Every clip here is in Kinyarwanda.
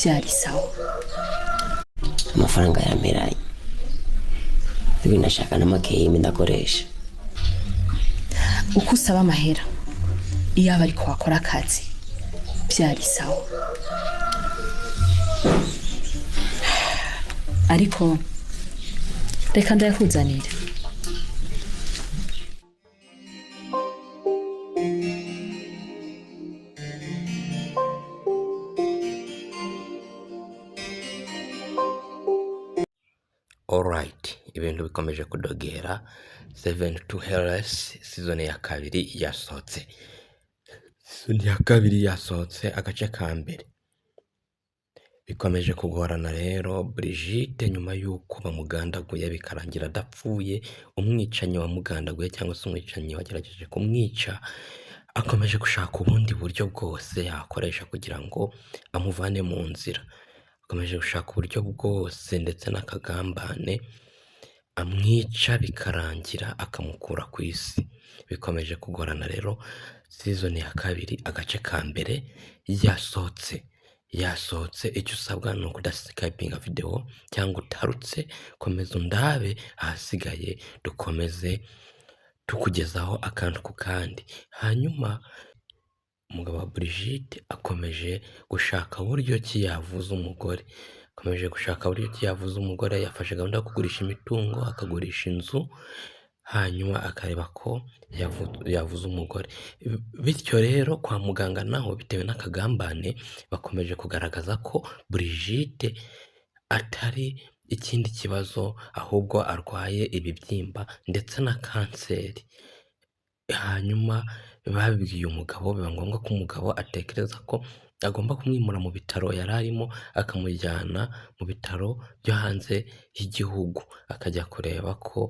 byari sawa. Amafaranga yameranye ibi nashaka n'amakeyimi ndakoresha. Uko usaba amahera iyo aba ariko wakora akazi byari sawa, ariko reka ndayakuzanira. Alright, ibintu bikomeje kudogera. 72 Hellas season ya kabiri yasohotse. Season ya kabiri yasohotse agace ka mbere. Bikomeje kugorana rero. Brigitte nyuma y'uko bamugandaguye bikarangira adapfuye, umwicanyi wamugandaguye cyangwa se umwicanyi wagerageje kumwica akomeje gushaka ubundi buryo bwose yakoresha kugira ngo amuvane mu nzira. Akomeje gushaka uburyo bwose ndetse n'akagambane amwica bikarangira akamukura ku isi. Bikomeje kugorana rero. Season ya kabiri agace ka mbere yasohotse. Icyo usabwa ni ukudaskypinga video cyangwa utarutse, komeza undabe ahasigaye dukomeze tukugezaho akantu ku kandi. Hanyuma umugabo wa Brigitte akomeje gushaka uburyo ki yavuza umugore. Yafashe gahunda yo kugurisha imitungo, akagurisha inzu, hanyuma akareba ko yavuza umugore. Bityo rero kwa muganga naho bitewe n'akagambane bakomeje kugaragaza ko Brigitte atari ikindi kibazo ahubwo arwaye ibibyimba ndetse na kanseri. Hanyuma babibwiye umugabo, biba ngombwa ko umugabo atekereza ko agomba kumwimura mu bitaro yari arimo akamujyana mu bitaro byo hanze y'igihugu, akajya kureba ko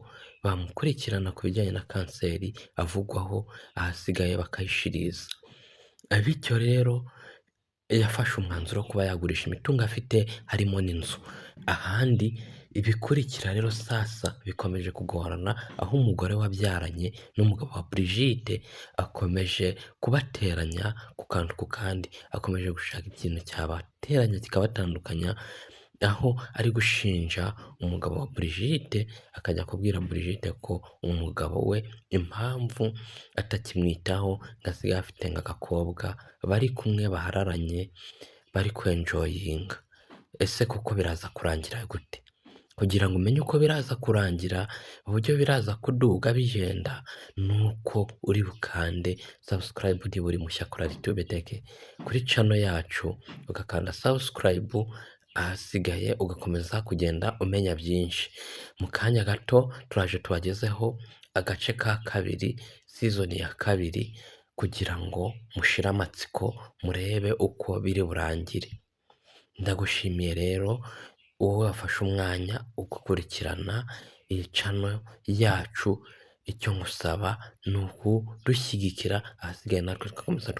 bamukurikirana ku bijyanye na kanseri avugwaho, ahasigaye bakayishiriza. Bityo rero yafashe umwanzuro wo kuba yagurisha imitungo afite harimo n'inzu. Ahandi ibikurikira rero sasa bikomeje kugorana, aho umugore wabyaranye n'umugabo wa Brigitte akomeje kubateranya ku kantu ku kandi, akomeje gushaka ikintu cyabateranya kikabatandukanya, aho ari gushinja umugabo wa Brigitte akajya kubwira Brigitte ko umugabo we impamvu atakimwitaho ngo asigaye afite nk'agakobwa bari kumwe bahararanye bari kwenjoyinga. Ese kuko biraza kurangira gute? Kugira ngo umenye uko biraza kurangira, uburyo biraza kuduga bigenda, nuko uri bukande subscribe uri buri mushya kuri YouTube Tech kuri channel yacu, ugakanda subscribe, ahasigaye ugakomeza kugenda umenya byinshi. Mu kanya gato turaje tubagezeho agace ka kabiri, season ya kabiri, kugira ngo mushire amatsiko murebe uko biri burangire. Ndagushimiye rero wowe wafashe umwanya ugukurikirana iyi channel yacu. Icyo ngusaba ni ukudushyigikira, ahasigaye natwe tugakomeza